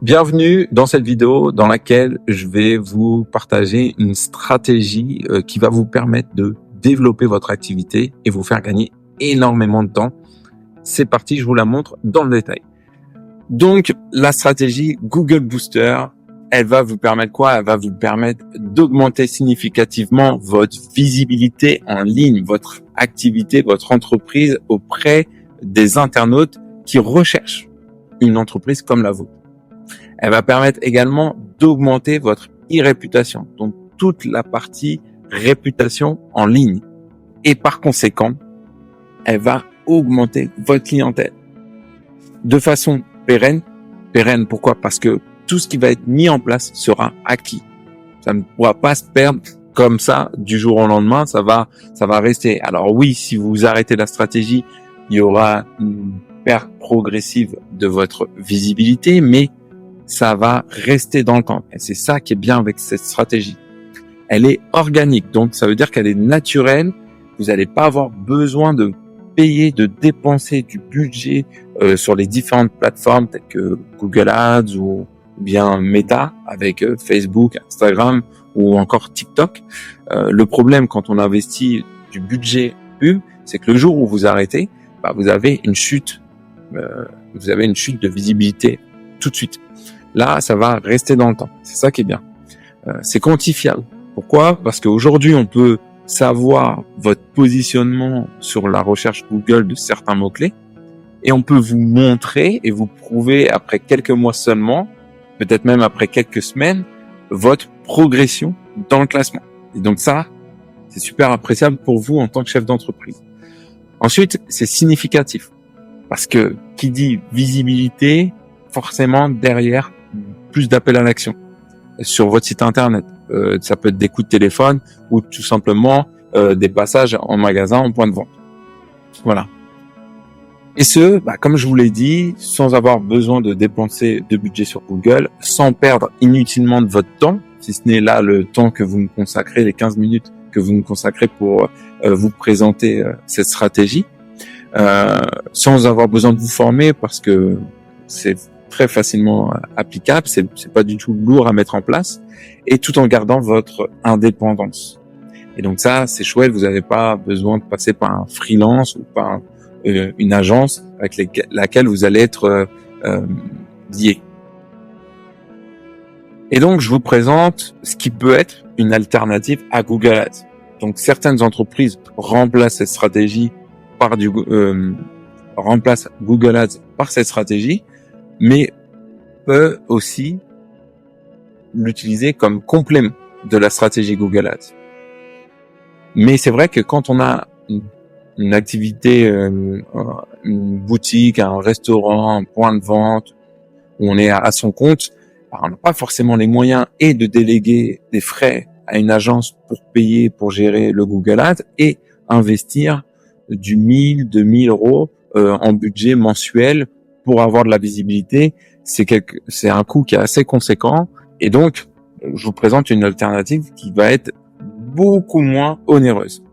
Bienvenue dans cette vidéo dans laquelle je vais vous partager une stratégie qui va vous permettre de développer votre activité et vous faire gagner énormément de temps. C'est parti, je vous la montre dans le détail. Donc, la stratégie Google Booster, elle va vous permettre quoi? Elle va vous permettre d'augmenter significativement votre visibilité en ligne, votre activité, votre entreprise auprès des internautes qui recherchent une entreprise comme la vôtre. Elle va permettre également d'augmenter votre e-réputation, donc toute la partie réputation en ligne. Et par conséquent, elle va augmenter votre clientèle de façon pérenne. Pérenne, pourquoi? Parce que tout ce qui va être mis en place sera acquis. Ça ne pourra pas se perdre comme ça du jour au lendemain, ça va rester. Alors oui, si vous arrêtez la stratégie, il y aura une perte progressive de votre visibilité, mais ça va rester dans le temps. Et c'est ça qui est bien avec cette stratégie. Elle est organique, donc ça veut dire qu'elle est naturelle. Vous n'allez pas avoir besoin de payer, de dépenser du budget sur les différentes plateformes telles que Google Ads ou bien Meta avec Facebook, Instagram ou encore TikTok. Le problème quand on investit du budget pub, c'est que le jour où vous arrêtez, vous avez une chute. Vous avez une chute de visibilité tout de suite. Là, ça va rester dans le temps. C'est ça qui est bien. C'est quantifiable. Pourquoi? Parce qu'aujourd'hui, on peut savoir votre positionnement sur la recherche Google de certains mots-clés et on peut vous montrer et vous prouver après quelques mois seulement, peut-être même après quelques semaines, votre progression dans le classement. Et donc ça, c'est super appréciable pour vous en tant que chef d'entreprise. Ensuite, c'est significatif parce que qui dit visibilité, forcément derrière plus d'appels à l'action sur votre site internet. Ça peut être des coups de téléphone ou tout simplement des passages en magasin, en point de vente. Voilà. Et ce, comme je vous l'ai dit, sans avoir besoin de dépenser de budget sur Google, sans perdre inutilement de votre temps, si ce n'est là le temps que vous me consacrez, les 15 minutes que vous me consacrez pour vous présenter cette stratégie, sans avoir besoin de vous former parce que c'est très facilement applicable, c'est pas du tout lourd à mettre en place, et tout en gardant votre indépendance. Et donc ça, c'est chouette, vous n'avez pas besoin de passer par un freelance ou par une agence avec laquelle vous allez être lié. Et donc, je vous présente ce qui peut être une alternative à Google Ads. Donc, certaines entreprises remplacent cette stratégie par remplacent Google Ads par cette stratégie, mais peut aussi l'utiliser comme complément de la stratégie Google Ads. Mais c'est vrai que quand on a une activité, une boutique, un restaurant, un point de vente, où on est à son compte, on n'a pas forcément les moyens et de déléguer des frais à une agence pour payer, pour gérer le Google Ads et investir du 1000, 2000 euros en budget mensuel pour avoir de la visibilité. C'est un coût qui est assez conséquent, et donc je vous présente une alternative qui va être beaucoup moins onéreuse.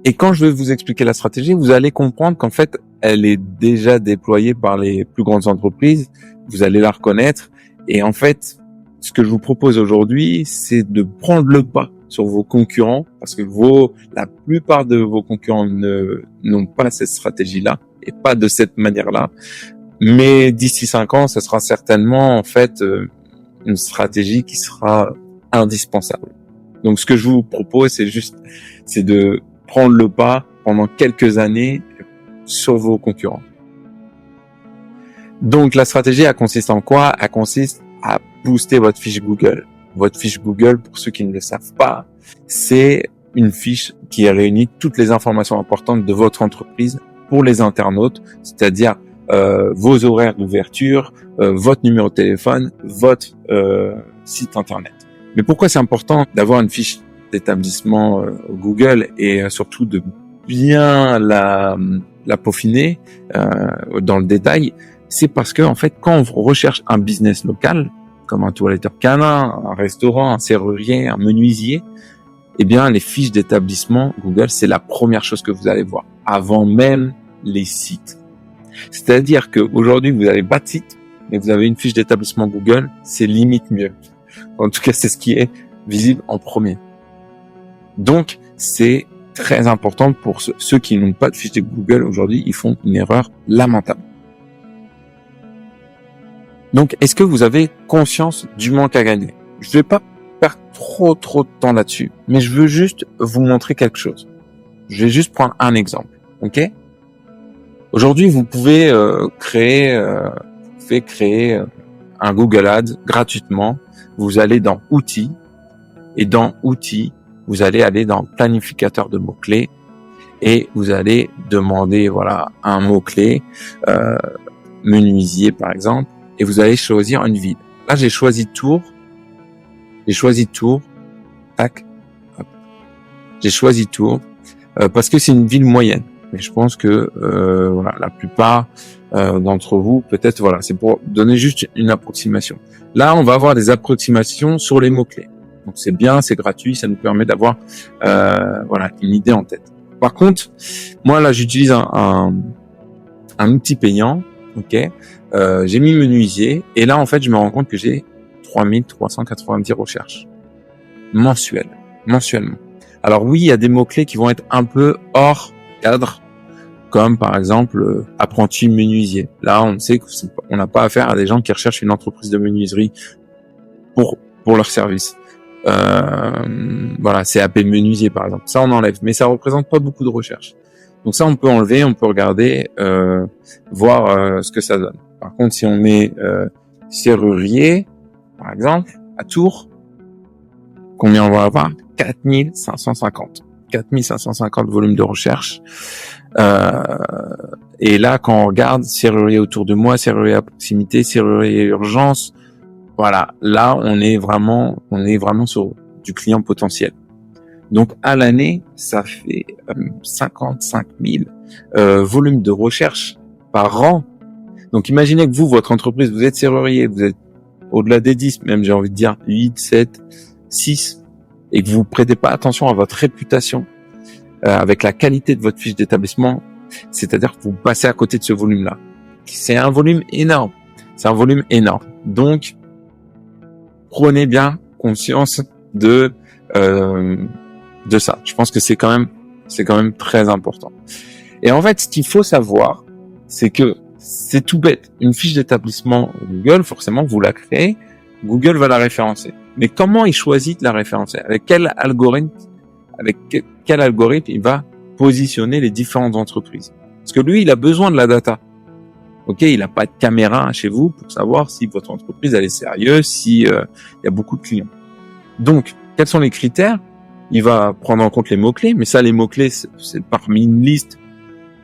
Et quand je vais vous expliquer la stratégie, vous allez comprendre qu'en fait, elle est déjà déployée par les plus grandes entreprises, vous allez la reconnaître, et en fait, ce que je vous propose aujourd'hui, c'est de prendre le pas sur vos concurrents, parce que la plupart de vos concurrents n'ont pas cette stratégie-là, et pas de cette manière-là. Mais d'ici 5 ans, ce sera certainement en fait une stratégie qui sera indispensable. Donc ce que je vous propose, c'est de prendre le pas pendant quelques années sur vos concurrents. Donc la stratégie, elle consiste en quoi? Elle consiste à booster votre fiche Google. Votre fiche Google, pour ceux qui ne le savent pas, c'est une fiche qui réunit toutes les informations importantes de votre entreprise pour les internautes, c'est-à-dire vos horaires d'ouverture, votre numéro de téléphone, votre site internet. Mais pourquoi c'est important d'avoir une fiche d'établissement Google et surtout de bien la peaufiner dans le détail? C'est parce que en fait, quand on recherche un business local, comme un toiletteur canin, un restaurant, un serrurier, un menuisier, eh bien les fiches d'établissement Google, c'est la première chose que vous allez voir avant même les sites. C'est-à-dire qu'aujourd'hui, vous n'avez pas de site, mais vous avez une fiche d'établissement Google, c'est limite mieux. En tout cas, c'est ce qui est visible en premier. Donc, c'est très important pour ceux qui n'ont pas de fiche de Google aujourd'hui, ils font une erreur lamentable. Donc, est-ce que vous avez conscience du manque à gagner? Je vais pas perdre trop de temps là-dessus, mais je veux juste vous montrer quelque chose. Je vais juste prendre un exemple, ok? Aujourd'hui, vous pouvez créer un Google Ads gratuitement. Vous allez dans Outils, et dans Outils, vous allez aller dans Planificateur de mots-clés, et vous allez demander un mot-clé, menuisier par exemple, et vous allez choisir une ville. Là, j'ai choisi Tours. Tac. Hop. J'ai choisi Tours parce que c'est une ville moyenne. Mais je pense que la plupart d'entre vous, peut-être, c'est pour donner juste une approximation. Là, on va avoir des approximations sur les mots-clés. Donc c'est bien, c'est gratuit, ça nous permet d'avoir une idée en tête. Par contre, moi là, j'utilise un outil payant, ok. J'ai mis menuisier et là en fait, je me rends compte que j'ai 3390 recherches mensuellement. Alors oui, il y a des mots-clés qui vont être un peu hors cadre, comme par exemple apprenti menuisier. Là, on sait qu'on n'a pas affaire à des gens qui recherchent une entreprise de menuiserie pour leur service. CAP menuisier par exemple. Ça, on enlève, mais ça représente pas beaucoup de recherches. Donc ça, on peut enlever, on peut regarder, voir ce que ça donne. Par contre, si on met serrurier, par exemple, à Tours, combien on va avoir? 4550. 4550 volumes de recherche. Et là, quand on regarde serrurier autour de moi, serrurier à proximité, serrurier urgence, là, on est vraiment sur du client potentiel. Donc, à l'année, ça fait 55 000 volumes de recherche par an. Donc, imaginez que votre entreprise, vous êtes serrurier, vous êtes au-delà des 10, même j'ai envie de dire 8, 7, 6, et que vous prêtez pas attention à votre réputation, avec la qualité de votre fiche d'établissement, c'est-à-dire que vous passez à côté de ce volume-là. C'est un volume énorme. Donc, prenez bien conscience de ça. Je pense que c'est quand même très important. Et en fait, ce qu'il faut savoir, c'est que c'est tout bête. Une fiche d'établissement Google, forcément, vous la créez, Google va la référencer. Mais comment il choisit de la référencer? Avec quel algorithme il va positionner les différentes entreprises? Parce que lui, il a besoin de la data. Ok, il n'a pas de caméra chez vous pour savoir si votre entreprise elle est sérieuse, si il y a beaucoup de clients. Donc, quels sont les critères? Il va prendre en compte les mots-clés, mais ça, les mots-clés, c'est parmi une liste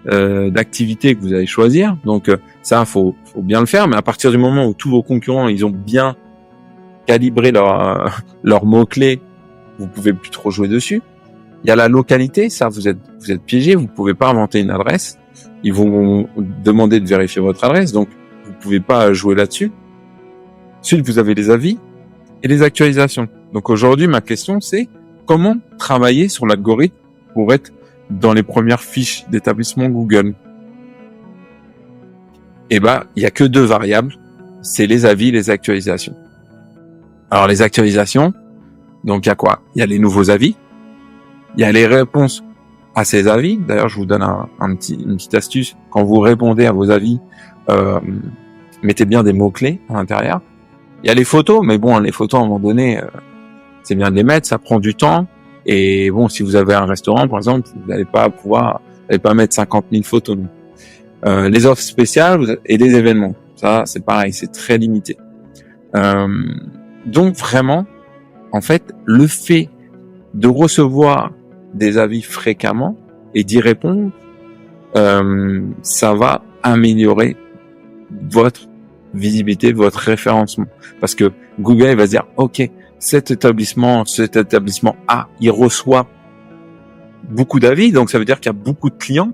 d'activités que vous allez choisir. Donc, ça, faut bien le faire. Mais à partir du moment où tous vos concurrents, ils ont bien calibré leurs mots-clés, vous pouvez plus trop jouer dessus. Il y a la localité, ça, vous êtes piégé, vous pouvez pas inventer une adresse. Ils vont vous demander de vérifier votre adresse, donc vous pouvez pas jouer là-dessus. Ensuite, vous avez les avis et les actualisations. Donc aujourd'hui, ma question, c'est comment travailler sur l'algorithme pour être dans les premières fiches d'établissement Google? Il y a que 2 variables, c'est les avis et les actualisations. Alors les actualisations, donc il y a quoi? Il y a les nouveaux avis, il y a les réponses à ces avis. D'ailleurs, je vous donne une petite astuce. Quand vous répondez à vos avis, mettez bien des mots-clés à l'intérieur. Il y a les photos, mais bon, les photos, à un moment donné, c'est bien de les mettre, ça prend du temps. Et bon, si vous avez un restaurant, par exemple, vous n'allez pas mettre 50 000 photos. Les offres spéciales et les événements. Ça, c'est pareil, c'est très limité. Donc, vraiment, en fait, le fait de recevoir des avis fréquemment et d'y répondre, ça va améliorer votre visibilité, votre référencement. Parce que Google va se dire, OK, cet établissement A, il reçoit beaucoup d'avis, donc ça veut dire qu'il y a beaucoup de clients.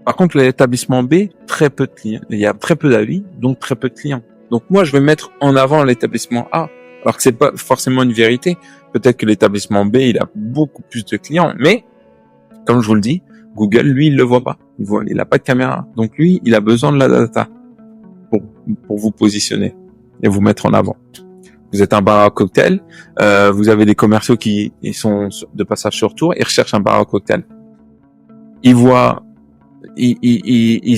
Par contre, l'établissement B, très peu de clients. Il y a très peu d'avis, donc très peu de clients. Donc moi, je vais mettre en avant l'établissement A, alors que c'est pas forcément une vérité. Peut-être que l'établissement B, il a beaucoup plus de clients, mais comme je vous le dis, Google, lui, il le voit pas. Il a pas de caméra. Donc lui, il a besoin de la data pour vous positionner. et vous mettre en avant. Vous êtes un bar à cocktail, vous avez des commerciaux qui ils sont de passage sur tour, ils recherchent un bar à cocktail. Ils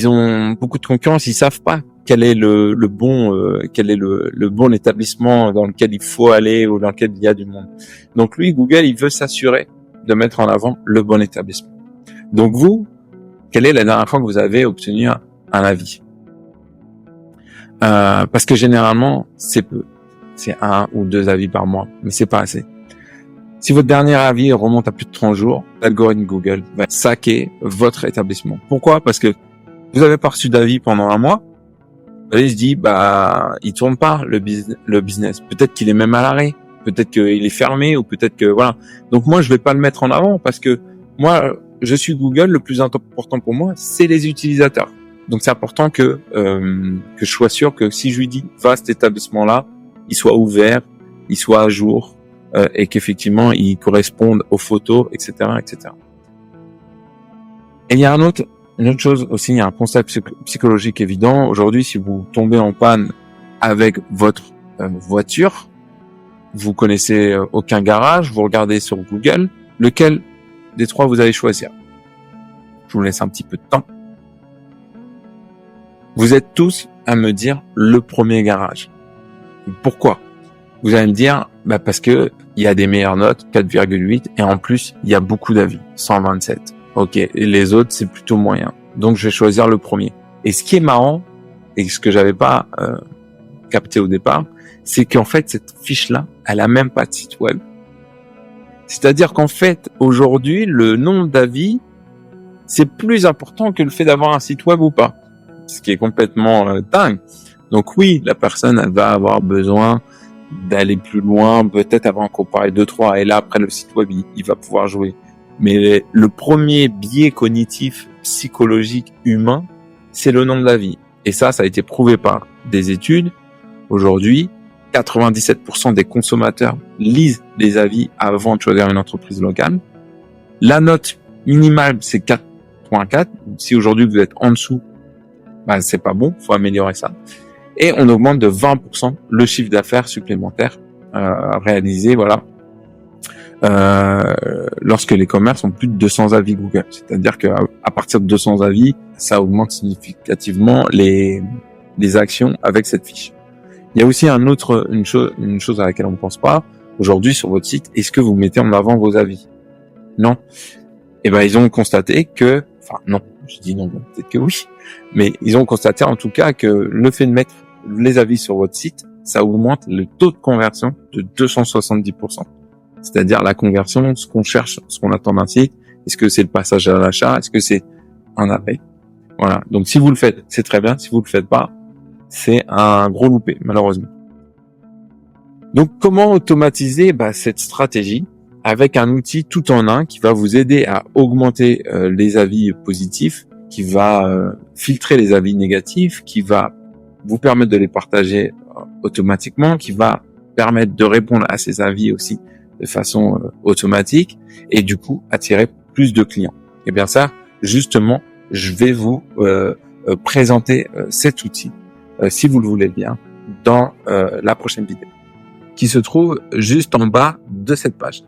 ont beaucoup de concurrence, ils savent pas quel est le bon établissement dans lequel il faut aller ou dans lequel il y a du monde. Donc lui, Google, il veut s'assurer de mettre en avant le bon établissement. Donc vous, quelle est la dernière fois que vous avez obtenu un avis? Parce que généralement, c'est peu. C'est 1 ou 2 avis par mois, mais c'est pas assez. Si votre dernier avis remonte à plus de 30 jours, l'algorithme Google va saquer votre établissement. Pourquoi? Parce que vous avez pas reçu d'avis pendant 1 mois. Il se dit, il tourne pas le business. Peut-être qu'il est même à l'arrêt. Peut-être qu'il est fermé ou peut-être que, voilà. Donc moi, je vais pas le mettre en avant parce que moi, je suis Google. Le plus important pour moi, c'est les utilisateurs. Donc c'est important que je sois sûr que si je lui dis, va à cet établissement-là, il soit ouvert, il soit à jour, et qu'effectivement, il corresponde aux photos, etc., etc. Et il y a une autre chose aussi, il y a un concept psychologique évident. Aujourd'hui, si vous tombez en panne avec votre voiture, vous connaissez aucun garage, vous regardez sur Google, lequel des 3 vous allez choisir? Je vous laisse un petit peu de temps. Vous êtes tous à me dire le premier garage. Pourquoi? Vous allez me dire, parce que il y a des meilleures notes, 4,8, et en plus, il y a beaucoup d'avis, 127. Ok, et les autres, c'est plutôt moyen. Donc, je vais choisir le premier. Et ce qui est marrant, et ce que j'avais pas capté au départ, c'est qu'en fait, cette fiche-là, elle a même pas de site web. C'est-à-dire qu'en fait, aujourd'hui, le nombre d'avis, c'est plus important que le fait d'avoir un site web ou pas. Ce qui est complètement dingue. Donc oui, la personne, elle va avoir besoin d'aller plus loin, peut-être avoir comparé 2-3, et là, après le site web, il va pouvoir jouer. Mais le premier biais cognitif, psychologique, humain, c'est le nombre d'avis. Et ça a été prouvé par des études. Aujourd'hui, 97% des consommateurs lisent les avis avant de choisir une entreprise locale. La note minimale, c'est 4.4. Si aujourd'hui vous êtes en dessous, c'est pas bon, faut améliorer ça. Et on augmente de 20% le chiffre d'affaires supplémentaire réalisé, lorsque les commerces ont plus de 200 avis Google. C'est-à-dire qu'à partir de 200 avis, ça augmente significativement les actions avec cette fiche. Il y a aussi une chose à laquelle on ne pense pas. Aujourd'hui, sur votre site, est-ce que vous mettez en avant vos avis? Non. Ils ont constaté que, non, je dis non, peut-être que oui, mais ils ont constaté en tout cas que le fait de mettre les avis sur votre site, ça augmente le taux de conversion de 270%. C'est-à-dire la conversion, ce qu'on cherche, ce qu'on attend d'un site. Est-ce que c'est le passage à l'achat? Est-ce que c'est un arrêt? Voilà. Donc si vous le faites, c'est très bien. Si vous le faites pas, c'est un gros loupé, malheureusement. Donc comment automatiser cette stratégie avec un outil tout en un qui va vous aider à augmenter les avis positifs, qui va filtrer les avis négatifs, qui va vous permettre de les partager automatiquement, qui va permettre de répondre à ces avis aussi de façon automatique et du coup attirer plus de clients. Et bien ça, justement, je vais vous présenter cet outil, si vous le voulez bien, dans la prochaine vidéo, qui se trouve juste en bas de cette page.